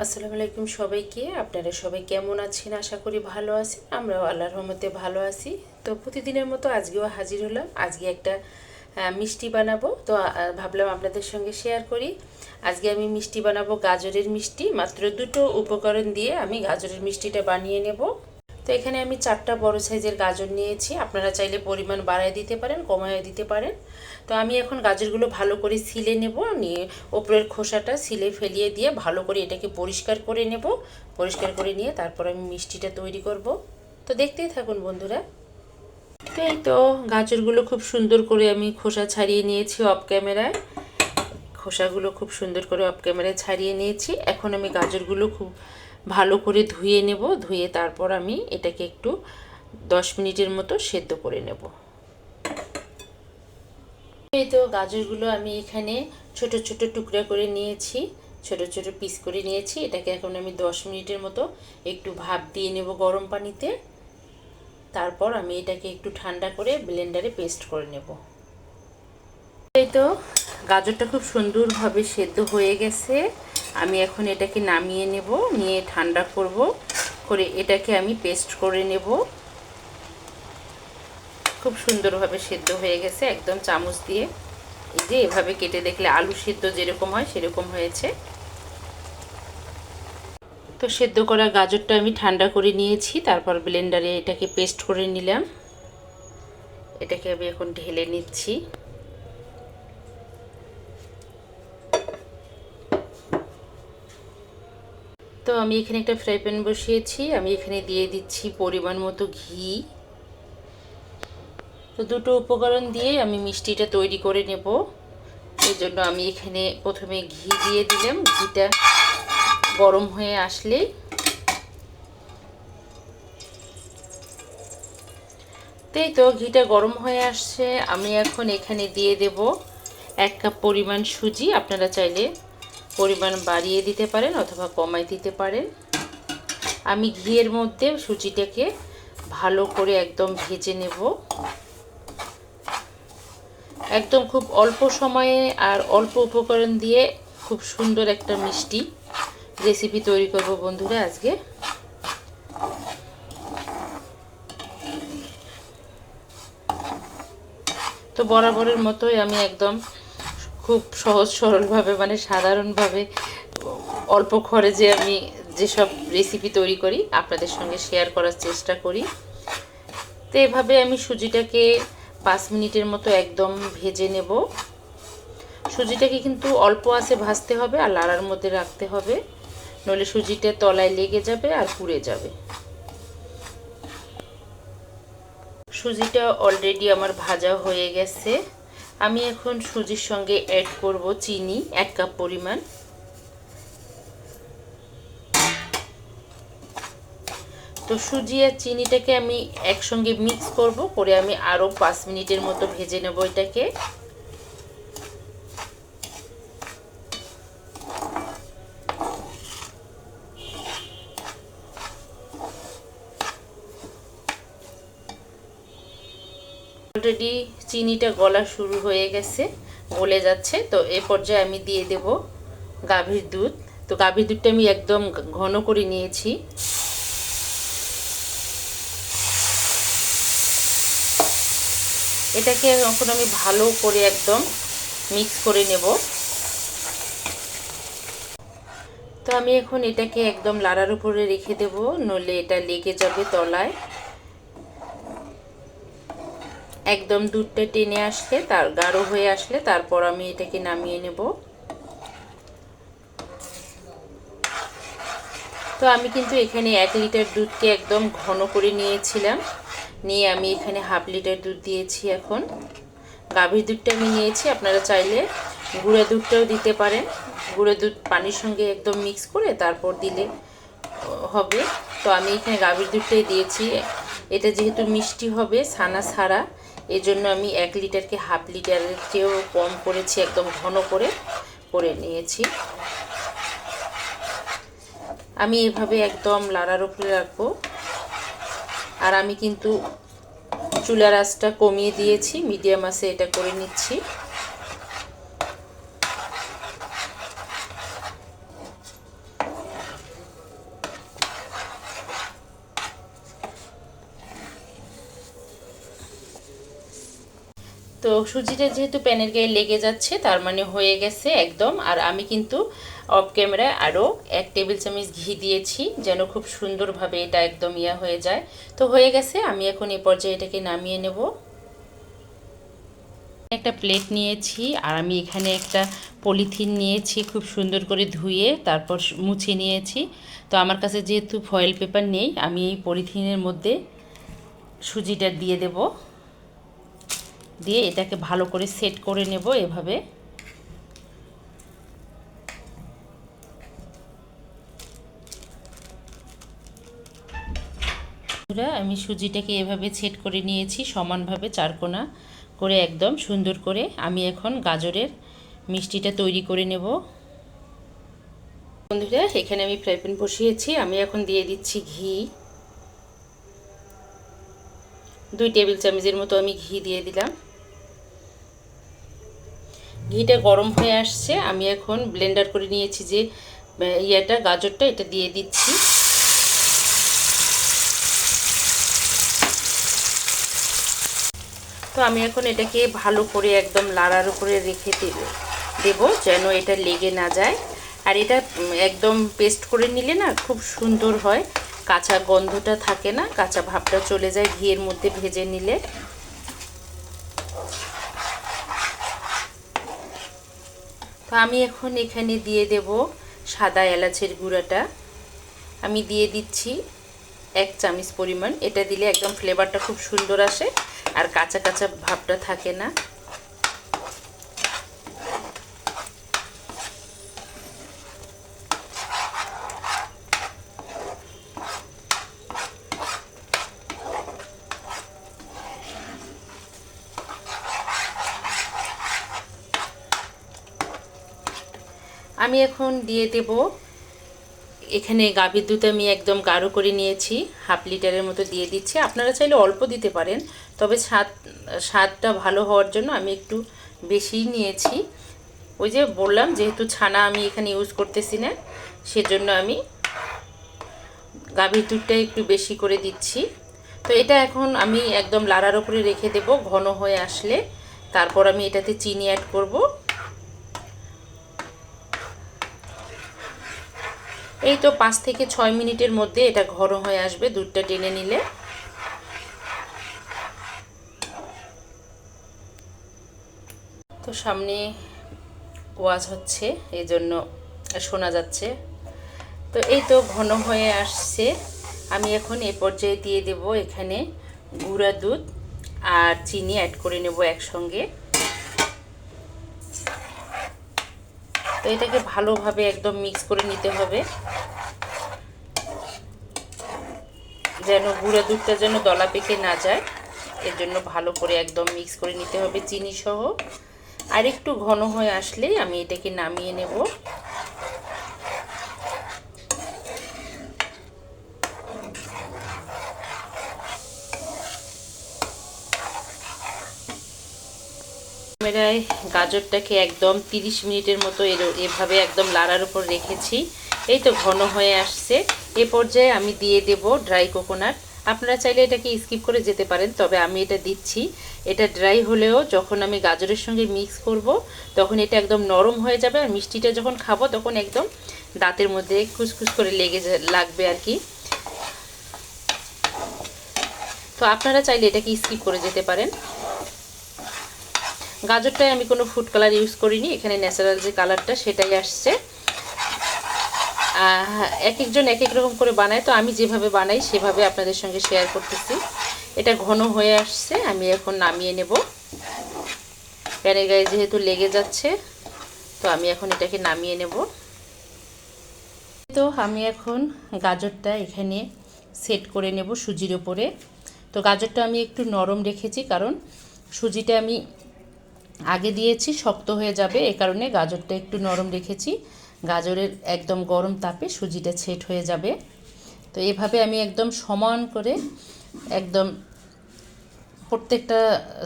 আসসালামু আলাইকুম সবাইকে। আপনারা সবাই কেমন আছেন? আশা করি ভালো আছেন। আমরাও আল্লাহর রহমতে ভালো আছি। তো প্রতিদিনের মতো আজকেও হাজির হলাম। আজকে একটা মিষ্টি বানাবো। তো ভাবলাম আপনাদের সঙ্গে শেয়ার করি। আজকে আমি মিষ্টি বানাবো গাজরের মিষ্টি। মাত্র দুটো উপকরণ দিয়ে আমি গাজরের মিষ্টিটা বানিয়ে নেব। তো এখানে আমি 4টা বড় সাইজের গাজর নিয়েছি। আপনারা চাইলে পরিমাণ বাড়ায় দিতে পারেন, কমায় দিতে পারেন। তো আমি এখন গাজরগুলো ভালো করে ছিলে নেব। নিয়ে ওপরের খোসাটা ছিলে ফেলিয়ে দিয়ে ভালো করে এটাকে পরিষ্কার করে নেব। পরিষ্কার করে নিয়ে তারপর আমি মিষ্টিটা তৈরি করব। তো দেখতেই থাকুন বন্ধুরা। তো এই তো গাজরগুলো খুব সুন্দর করে আমি খোসা ছাড়িয়ে নিয়েছি অফ ক্যামেরায়। খোসাগুলো খুব সুন্দর করে অফ ক্যামেরায় ছাড়িয়ে নিয়েছি। এখন আমি গাজরগুলো খুব ভালো করে ধুয়ে নেব। ধুয়ে তারপর আমি এটাকে একটু 10 মিনিটের মতো সেদ্ধ করে নেব। এই তো গাজরগুলো আমি এখানে ছোট ছোট টুকরা করে নিয়েছি, ছোট ছোট পিস করে নিয়েছি। এটাকে এখন আমি 10 মিনিটের মতো একটু ভাপ দিয়ে নেব গরম পানিতে। তারপর আমি এটাকে একটু ঠান্ডা করে ব্লেন্ডারে পেস্ট করে নেব। এই তো গাজরটা খুব সুন্দরভাবে সেদ্ধ হয়ে গেছে। আমি এখন এটাকে নামিয়ে নেব, নিয়ে ঠান্ডা করব, করে এটাকে আমি পেস্ট করে নেব। খুব সুন্দরভাবে সেদ্ধ হয়ে গেছে একদম চামচ দিয়ে। এই যে এভাবে কেটে দেখলে আলু সেদ্ধ যেরকম হয় সেরকম হয়েছে। তো সেদ্ধ করা গাজরটা আমি ঠান্ডা করে নিয়েছি। তারপর ব্লেন্ডারে এটাকে পেস্ট করে নিলাম। এটাকে আমি এখন ঢেলে নিচ্ছি। তো আমি এখানে একটা ফ্রাই প্যান বসিয়েছি। আমি এখানে দিয়ে দিচ্ছি পরিমাণ মতো ঘি। তো দুটো উপকরণ দিয়ে আমি মিষ্টিটা তৈরি করে নেব। এই জন্য আমি এখানে প্রথমে ঘি দিয়ে দিলাম। ঘিটা গরম হয়ে আসলেই তো ঘিটা গরম হয়ে আসছে। আমি এখন এখানে দিয়ে দেব 1 কাপ পরিমাণ সুজি। আপনারা চাইলে পরিমাণ বাড়িয়ে দিতে পারেন অথবা কমাই দিতে পারেন। আমি ঘিয়ের মধ্যে সুজিটাকে ভালো করে একদম ভেজে নেব। একদম খুব অল্প সময়ে আর অল্প উপকরণ দিয়ে খুব সুন্দর একটা মিষ্টি রেসিপি তৈরি করব বন্ধুরা আজকে। তো বরাবরের মতোই আমি একদম খুব সহজ সরলভাবে মানে সাধারণভাবে অল্প খরচে আমি যেসব রেসিপি তৈরি করি আপনাদের সঙ্গে শেয়ার করার চেষ্টা করি। তো এভাবে আমি সুজিটাকে 5 মিনিটের মতো একদম ভেজে নেব। সুজিটাকে কিন্তু অল্প আঁচে ভাজতে হবে আর লাড়ার মধ্যে রাখতে হবে, নইলে সুজিটা তলায় লেগে যাবে আর পুড়ে যাবে। সুজিটা অলরেডি আমার ভাজা হয়ে গেছে। আমি এখন সুজির সঙ্গে অ্যাড করব চিনি 1 কাপ পরিমাণ। তো সুজি আর চিনিটাকে আমি একসঙ্গে মিক্স করব, করে আমি আরও 5 মিনিটের মতো ভেজে নেব এটাকে। অলরেডি চিনিটা গলা শুরু হয়ে গেছে, গলে যাচ্ছে। তো এই পর্যায়ে আমি দিয়ে দেব গাভীর দুধ। তো গাভীর দুধটা আমি একদম ঘন করে নিয়েছি। এটাকে এখন আমি ভালো করে একদম মিক্স করে নেব। তো আমি এখন এটাকে একদম লাড়ার উপরে রেখে দেব, নইলে এটা লেগে যাবে তলায়। একদম দুধটা টেনে আসলে, তার গাঢ় হয়ে আসলে তারপর আমি এটাকে নামিয়ে নেব। তো আমি কিন্তু এখানে 1 লিটার দুধকে একদম ঘন করে নিয়েছিলাম। নিয়ে আমি এখানে হাফ লিটার দুধ দিয়েছি। এখন গাভীর দুধটা আমি নিয়েছি, আপনারা চাইলে গুঁড়া দুধটাও দিতে পারেন। গুঁড়া দুধ পানির সঙ্গে একদম মিক্স করে তারপর দিলে হবে। তো আমি এখানে গাভীর দুধটাই দিয়েছি। এটা যেহেতু মিষ্টি হবে ছানা ছাড়া, এজন্য আমি 1 লিটারকে হাফ লিটারের চেয়েও কম করেছি, একদম ঘন করে নিয়েছি। আমি এভাবে একদম লাড়ার উপরে রাখবো। আর আমি কিন্তু চুলার আঁচটা কমিয়ে দিয়েছি, মিডিয়াম আঁচে এটা করে নিচ্ছি। তো সুজিটা যেহেতু প্যানের গায়ে লেগে যাচ্ছে তার মানে হয়ে গেছে একদম। আর আমি কিন্তু অফ ক্যামেরায় আরও 1 টেবিল চামচ ঘি দিয়েছি যেন খুব সুন্দরভাবে এটা একদম হয়ে যায়। তো হয়ে গেছে, আমি এখন এই পর্যায়ে এটাকে নামিয়ে নেব। একটা প্লেট নিয়েছি আর আমি এখানে একটা পলিথিন নিয়েছি, খুব সুন্দর করে ধুয়ে তারপর মুছে নিয়েছি। তো আমার কাছে যেহেতু ফয়েল পেপার নেই, আমি এই পলিথিনের মধ্যে সুজিটা দিয়ে দেব, দিয়ে এটাকে ভালো করে সেট করে নেব এভাবে। আমি সুজিটাকে এভাবে সেট করে নিয়েছি সমানভাবে চারকোনা করে একদম সুন্দর করে। আমি এখন গাজরের মিষ্টিটা তৈরি করে নেব। বন্ধুরা, এখানে আমি ফ্রাই প্যান বসিয়েছি, আমি এখন দিয়ে দিচ্ছি ঘি। 2 টেবিল চামচের মতো আমি ঘি দিয়ে দিলাম। ঘিটা গরম হয়ে আসছে, আমি এখন ব্লেন্ডার করে নিয়েছি যে গাজরটা, এটা দিয়ে দিচ্ছি। তো আমি এখন এটাকে ভালো করে একদম লাড়ার উপরে রেখে দেব যেন এটা লেগে না যায়। আর এটা একদম পেস্ট করে নিলে না খুব সুন্দর হয়, কাঁচা গন্ধটা থাকে না, কাঁচা ভাবটা চলে যায় ঘিয়ের মধ্যে ভেজে নিলে। তো আমি এখন এখানে দিয়ে দেব সাদা এলাচের গুঁড়াটা। আমি দিয়ে দিচ্ছি 1 চামচ পরিমাণ। এটা দিলে একদম ফ্লেভারটা খুব সুন্দর আসে আর কাঁচা কাঁচা ভাবটা থাকে না। আমি এখন দিয়ে দেব এখানে গাভীর দুধ, আমি একদম গাঢ় করে নিয়েছি, 1/2 লিটারের মতো দিয়ে দিচ্ছি। আপনারা চাইলে অল্প দিতে পারেন, তবে স্বাদটা ভালো হওয়ার জন্য আমি একটু বেশিই নিয়েছি। ওই যে বললাম, যেহেতু ছানা আমি এখানে ইউজ করতেছি না, সেজন্য আমি গাভীর দুধটা একটু বেশি করে দিচ্ছি। তো এটা এখন আমি একদম লাড়ার উপরে রেখে দেব, ঘন হয়ে আসলে তারপর আমি এটাতে চিনি অ্যাড করব। এই তো 5 থেকে 6 মিনিটের মধ্যে এটা ঘন হয়ে আসবে দুধটা টেনে নিলে। তো সামনে ওয়াজ হচ্ছে, এই জন্য শোনা যাচ্ছে। তো এই তো ঘন হয়ে আসছে, আমি এখন এ পর্যায়ে দিয়ে দেব এখানে গুঁড়া দুধ আর চিনি অ্যাড করে নেব একসঙ্গে। তো এটাকে ভালোভাবে একদম মিক্স করে নিতে হবে, যেন গুঁড়া দুধটা যেন দলা পেকে না যায়, এর জন্য ভালো করে একদম মিক্স করে নিতে হবে চিনি সহ। আর একটু ঘন হয়ে আসলেই আমি এটাকে নামিয়ে নেব। ক্যামেরায় গাজরটাকে একদম 30 মিনিটের মতো এভাবে একদম লাড়ার উপর রেখেছি। এই তো ঘন হয়ে আসছে, এ পর্যায়ে আমি দিয়ে দেব ড্রাই কোকোনাট। আপনারা চাইলে এটাকে স্কিপ করে যেতে পারেন, তবে আমি এটা দিচ্ছি। এটা ড্রাই হলেও যখন আমি গাজরের সঙ্গে মিক্স করব তখন এটা একদম নরম হয়ে যাবে, আর মিষ্টিটা যখন খাবো তখন একদম দাঁতের মধ্যে খুসখুস করে লাগবে আর কি। তো আপনারা চাইলে এটাকে স্কিপ করে যেতে পারেন। গাজরটায় আমি কোনো ফুড কালার ইউজ করিনি, এখানে ন্যাচারাল যে কালারটা সেটাই আসছে। এক একজন এক এক রকম করে বানায়, তো আমি যেভাবে বানাই সেভাবে আপনাদের সঙ্গে শেয়ার করতেছি। এটা ঘন হয়ে আসছে, আমি এখন নামিয়ে নেব। প্যানের গায়ে যেহেতু লেগে যাচ্ছে, তো আমি এখন এটাকে নামিয়ে নেব। তো আমি এখন গাজরটা এখানে সেট করে নেব সুজির ওপরে। তো গাজরটা আমি একটু নরম রেখেছি, কারণ সুজিটা আমি আগে দিয়েছি, শক্ত হয়ে যাবে, এ কারণে গাজরটা একটু নরম রেখেছি। গাজরের একদম গরম তাপে সুজিটা সেট হয়ে যাবে। তো এভাবে আমি একদম সমান করে একদম প্রত্যেকটা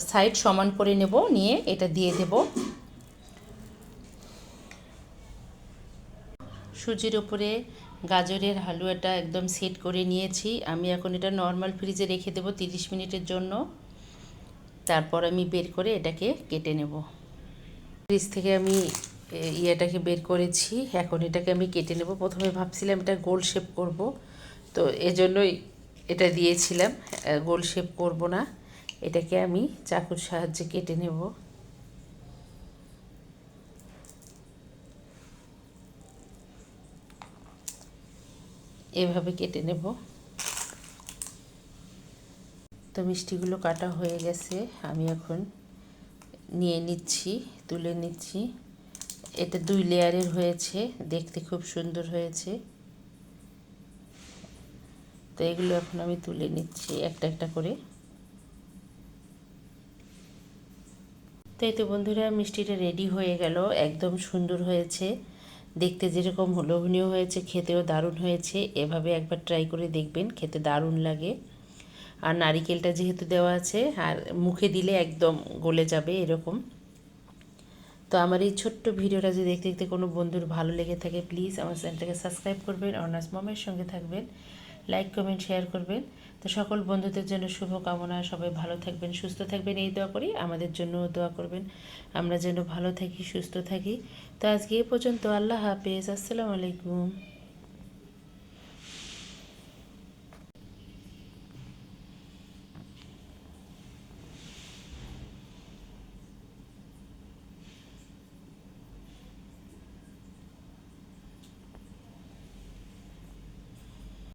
সাইড সমান করে নেব, নিয়ে এটা দিয়ে দেব। সুজির উপরে গাজরের হালুয়াটা একদম সেট করে নিয়েছি। আমি এখন এটা নর্মাল ফ্রিজে রেখে দেব 30 মিনিটের জন্য। তারপর আমি বের করে এটাকে কেটে নেব। ফ্রিজ থেকে আমি ইয়েটাকে বের করেছি, এখন এটাকে আমি কেটে নেব। প্রথমে ভাবছিলাম এটা গোল শেপ করব, তো এজন্যই এটা দিয়েছিলাম। গোল শেপ করব না, এটাকে আমি চাকুর সাহায্যে কেটে নেব। এভাবে কেটে নেব। তো মিষ্টিগুলো কাটা হয়ে গেছে, আমি এখন নিয়ে নিচ্ছি, তুলে নিচ্ছি। এটা 2 লেয়ারের হয়েছে, দেখতে খুব সুন্দর হয়েছে। তো এগুলো এখন আমি তুলে নিচ্ছি একটা একটা করে। তো এই তো বন্ধুরা, মিষ্টিটা রেডি হয়ে গেল, একদম সুন্দর হয়েছে, দেখতে যেরকম লোভনীয় হয়েছে খেতেও দারুণ হয়েছে। এভাবে একবার ট্রাই করে দেখবেন, খেতে দারুণ লাগে। আর নারিকেলটা যেহেতু দেওয়া আছে, আর মুখে দিলে একদম গলে যাবে এরকম। তো আমার এই ছোট্ট ভিডিওটা যদি দেখতে দেখতে কোনো বন্ধুর ভালো লেগে থাকে, প্লিজ আমার চ্যানেলটাকে সাবস্ক্রাইব করবেন, অনার্স মমের সঙ্গে থাকবেন, লাইক কমেন্ট শেয়ার করবেন। তো সকল বন্ধুদের জন্য শুভ কামনা, সবাই ভালো থাকবেন, সুস্থ থাকবেন, এই দোয়া করি। আমাদের জন্যও দোয়া করবেন, আমরা যেন ভালো থাকি, সুস্থ থাকি। তো আজকে এ পর্যন্ত, আল্লাহ হাফেজ, আসসালামু আলাইকুম।